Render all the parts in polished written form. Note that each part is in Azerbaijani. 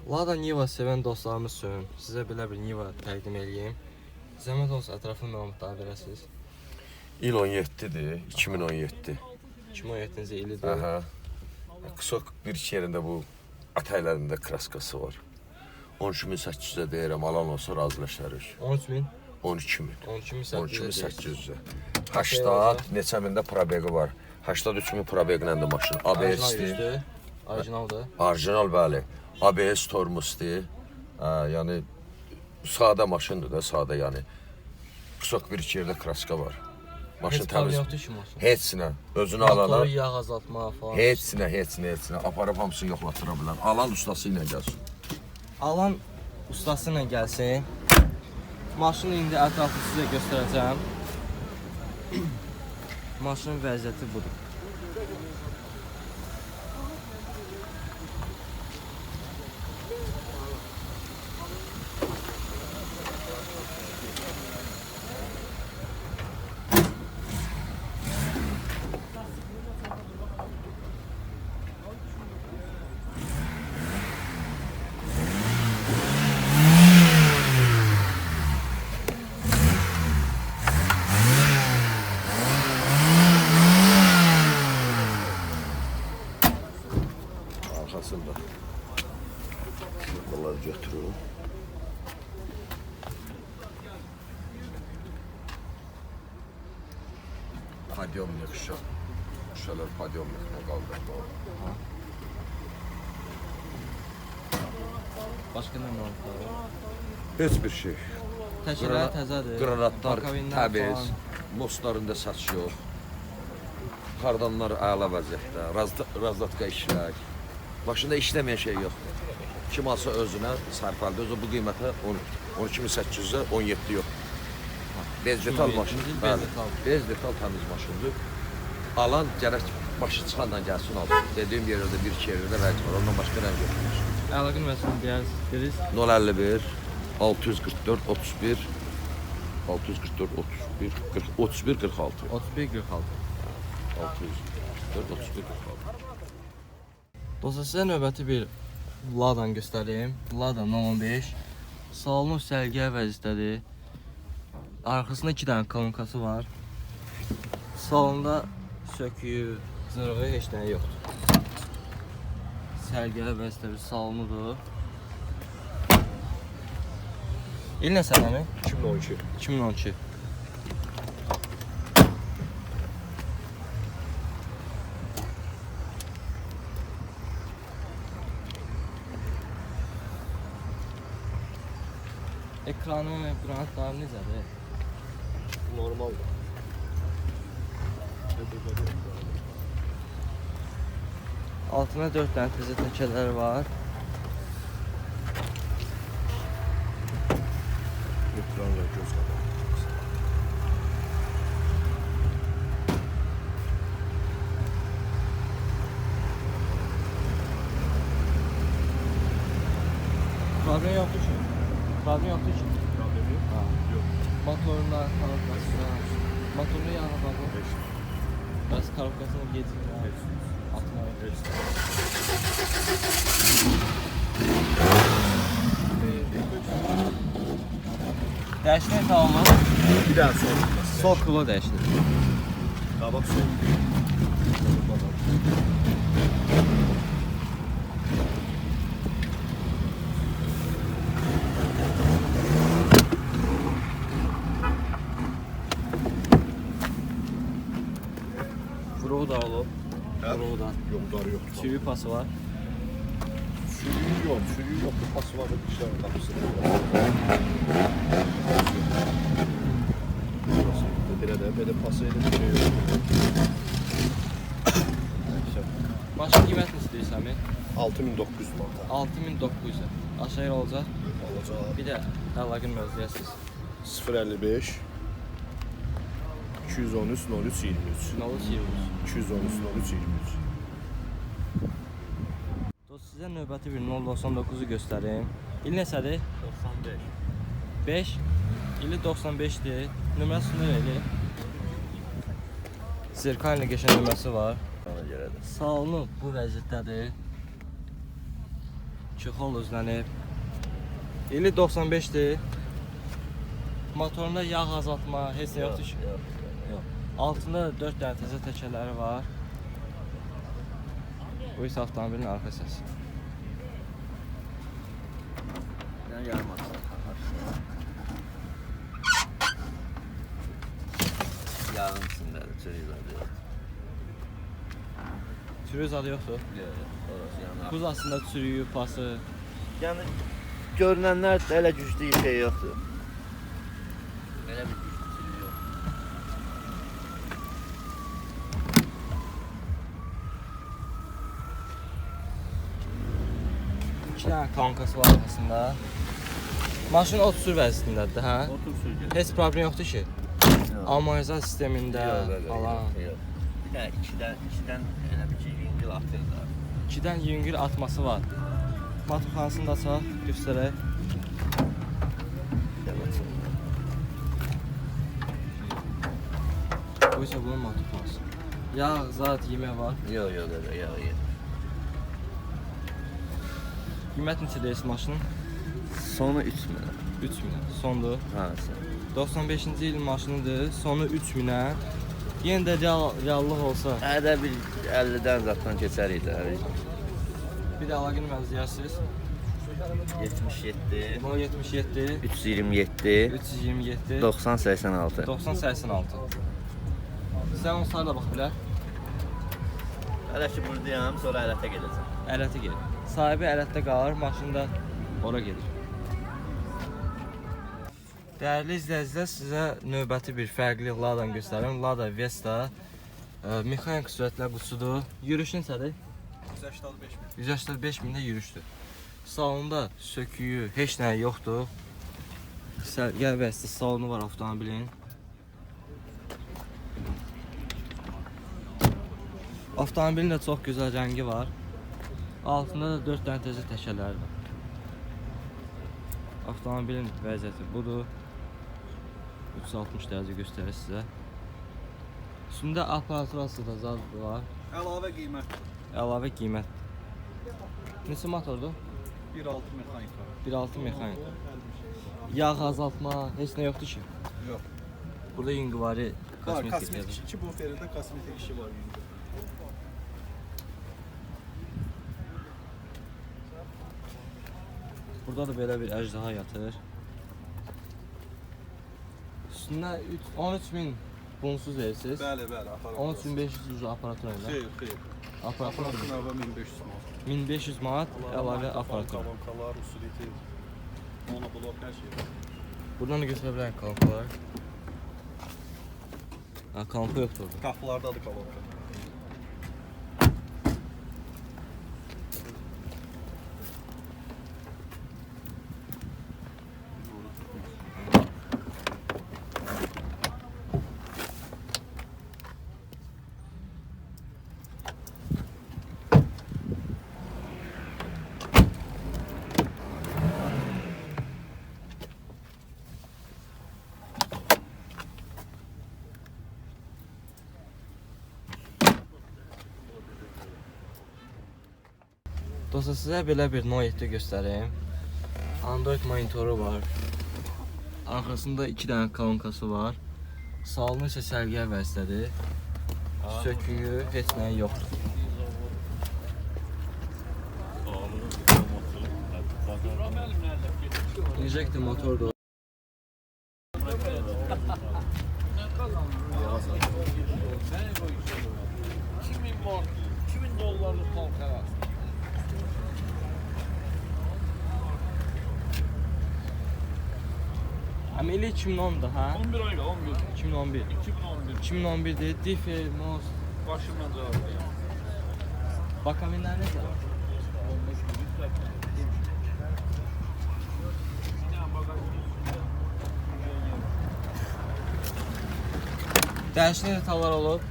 Lada Niva sevən dostlarımız üçün sizə belə bir Niva təqdim edeyim. Zəhmət olsa ətrafını məlumatlar verəsiniz. İl 17'dir, 2017. 2017-ci ilidir. Aha. Kısa bir iki yerində bu ataylarında kraskası var. 13.800'e deyirəm, alan olsa razılaşarıq. 13.000? 12.000. 12.800. 80 neçə mində probeqi var. 83.000 probeqləndir maşın. ABS-dir. Orijinaldır. Orijinal bəli. ABS tormuzdur. Yəni sadə maşındır da, sadə yəni. Qısa bir iki yerdə kraska var. Maşın Heç təmiz. yoxdur ki maşın. Heçsinə, özünü alana. Motoru yağ azaltma falan. Heçsinə. Aparıb hamısını yoxlatıra bilən. Alan ustası ilə gəlsin. Alan ustası ilə gəlsin. Maşını indi ətraflı sizə göstərəcəm. Maşının vəziyyəti budur. Arkasında. Bunları götürürüm. Padyomlik şuşalar padyomliklə qaldırdı. Başqa nə məlumatlar var? Heç bir şey. Təkərlər təzədir. Qranatlar Bakavinlər təmiz, falan. mostlarında saç yox. Kardanlar əla vəziyyətdə, razdatka işlər. Başında işləməyən şey yoxdur. Kim alsa özünə sərfəldə, özü bu qiymətə 12.800-ə 17 yox. Bez detal maşın, bəli, bez detal təmiz maşındır. Alan gərək başı çıxandan gəlsin alsın. Dediyim yerdə bir iki yerdə rəng var, ondan başqa rəng yoxdur. Əlaqə nömrəsini deyərsiniz. 051 644 31 644 31 31 46 31 46. 644 31 46. Dostlar sizə növbəti bir Ladan göstəreyim. Lada 015. Salonu sərgiyə vəziyyətdədir. Arxasında 2 dənə kolonkası var. Salonda söküyü, zırığı heç nə yoxdur. Sərgiyə vəziyyətdə bir salonudur. İl nə sənəmi? 2012. 2012. Ekranı və qranatları necədir? Normaldir. Altına 4 dənə təzə təkələr var. Ekranla göz qapağı. Problem yoxdur ki. Problem yoxdur ki. Problem yox. Ha. Yox. Motorunda, karabkasına. Motorun yanına baxın. Bəs karabkasına gedir. Atmayı. Dəyişmək tamamı. Bir daha sol. Sol kılo dəyişdir. Qabaq sol. Vuruğu da olub. Vuruğu da. Yox, darı yox. Çivi pası var. Sürüyü yox. Bu pası var, bir şey qapısında. Belə pası elə bir şey yox. Maşın qiymətini istəyirsən mi? 6.900 manat. 6.900. Aşağı olacaq. Olacaq. Bir də əlaqə nömrəsiz. 055 213 03 23. 213 03 23. Dost sizə növbəti bir 099-u göstərim. İl neçədir? 95. 5. İli 95-dir. Nömrəsində verir. Zirkan ilə geçən nömrəsi var. Salonu bu vəziyyətdədir. çexol özlənib. İli 95'dir. Motorunda yağ azaltma heç nə yoxdur ki. Yox. Altında 4 dənə təzə təkərləri var. Bu isə avtomobilin arxa səsi. Yağın içindədir, çörək zadı yoxdur. Çürüyü zadı yoxdur. Orası yanır. Buz aslında çürüyü, pası. Yəni görünənlər elə güclü şey yoxdur. Belə bir güclü yox. İki dənə kankası var arxasında. Maşın 30 sür vəziyyətindədir, hə? Otur sürgün. Heç problem yoxdur ki. Amortizasiya sistemində falan. Yox. Bir də ikidən elə bir ki, yüngül atır da. 2-dən yüngül atması var. Motorxanasını da açaq, göstərək. Bu isə bunun motorxanası. Yağ, zat, yemək var. Yox, yox. Qiymət neçə deyirsən maşının? Sonu 3000. 3000. Sondur. Ha, 95-ci il maşınıdır. Sonu 3000-ə. Yenə də reallıq olsa, Hədə bir 50-dən zatdan keçərik də. bir də əlaqə nömrənizi 77 Bunu 77 327 327 90 86. 90 86. Sən onu sayla bax bilər. Hələ ki buradayam, sonra ələtə gedəcəm. Ələtə gedir. Sahibi ələtdə qalır, maşın da ora gedir. Dəyərli izləyicilər, sizə növbəti bir fərqli Ladan göstərim. Lada Vesta mexanik sürətlə qutusudur. Yürüyüş neçədir? 185 mində yürüyüşdür. Salonda söküyü, heç nə yoxdur. Sərgər vəsti salonu var avtomobilin. Avtomobilin də çox gözəl rəngi var. Altında da 4 dənə təzə təkərləri var. Avtomobilin vəziyyəti budur. 360 dərəcə göstərir sizə. Üstündə aparaturası da zad var. Əlavə qiymət Əlavə qiymət. Neçə motordur? 1.6 mexanik var. 1.6 mexanik. Yağ azaltma, heç nə yoxdur ki. Yox. Burada yüngüvari Var, kosmetik kosmetik yazır. 2 buferində kosmetik işi var indi. Burada da belə bir əjdaha yatır. Üstündə 13.000 bunsuz verirsiniz. Bəli, aparat. 13.500 ucu aparatur ilə. Xeyr. Aparatur Aparatın əvvə 1500 manat. 1500 manat əlavə aparatur. Kalonkalar, usuliti, monoblok, hər şey var. Buradan da götürə bilərik kalonkalar. Ha, kalonka yoxdur orada. Qapılardadır kalonka. Dostlar, sizə belə bir Note 7 göstəreyim. Android monitoru var. Arxasında 2 dənə kolonkası var. Salonu isə sərgiyə vəzlədir. Söküyü, heç nəyi yoxdur. Injektor motordur. Ameli 2010'da ha? 11 ayda, 11. 2011. 2011. 2011'de Diffie, Most. Başımdan cavab verir. Bakaminler ne kadar? Dəyişli detallar olub.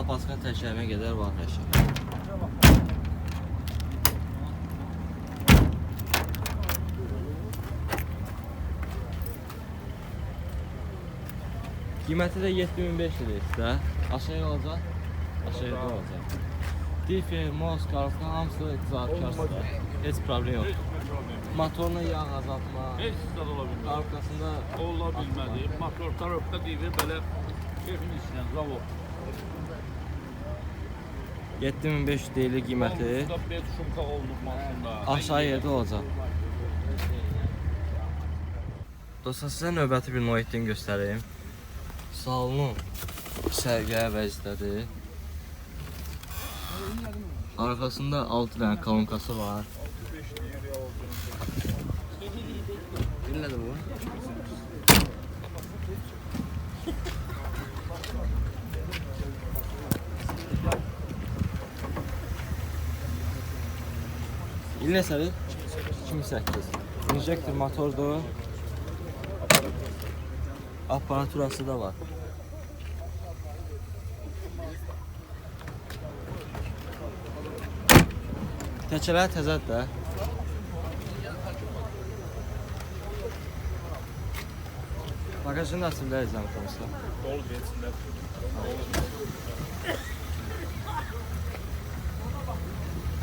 zapaska təkərimə qədər var hər şey. Qiyməti də 7500 lirə. Aşağıya olacaq. Aşağıda olacaq. Difi, mos, qarışqa hamısı icraatkarsıdır. Heç problem yoxdur. Motoruna yağ azaltma, Heç zad ola bilməz. qarışqasında Ola bilmədi. Motor tarafda deyir belə keyfin içinə zavod. 7500 deyilir qiyməti. 5 şumka olmuş maşında. Aşağı yerdə olacaq. Dostlar, sizə növbəti bir Noetini göstəreyim. Salonu sərgiyə vəziyyətdədir. Arxasında 6 dənə kolonkası var. Dinlədim bu. İl nəsədir? 2008. İnjektor motordur. Aparaturası da var. Təkələr təzədir də. Bagajını da açıb bilərik zəhmət olmasa. Dolu içində.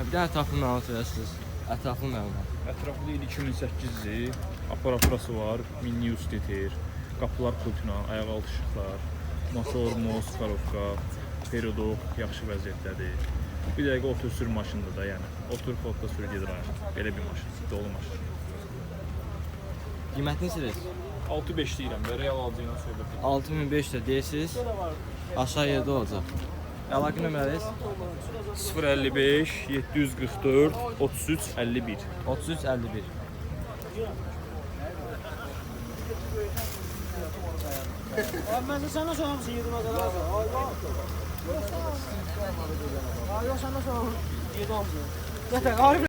Bir də ətraflı məlumat verəsiniz. Ətraflı məlumat. Ətrafı deyil 2008-dir. Aparaturası var. Mini ustitir. Qapılar pultuna, ayaq altı işıqlar. Motor, mos, karovka, periodok yaxşı vəziyyətdədir. Bir dəqiqə otur sür maşında da, yəni. Otur koltuqda sür gedir ayaq. Belə bir maşın, dolu maşın. Qiymətini siz? 6-5 deyirəm və real alacağına söhbət. 6500 deyirsiniz. Aşağı yerdə olacaq. Əlaqə nömrəniz 055 744 33 51. 33 51. Abi ben de sana sormuşsun 7 mesela. Yok sana sormuşsun. 7 olsun. Yeter abi.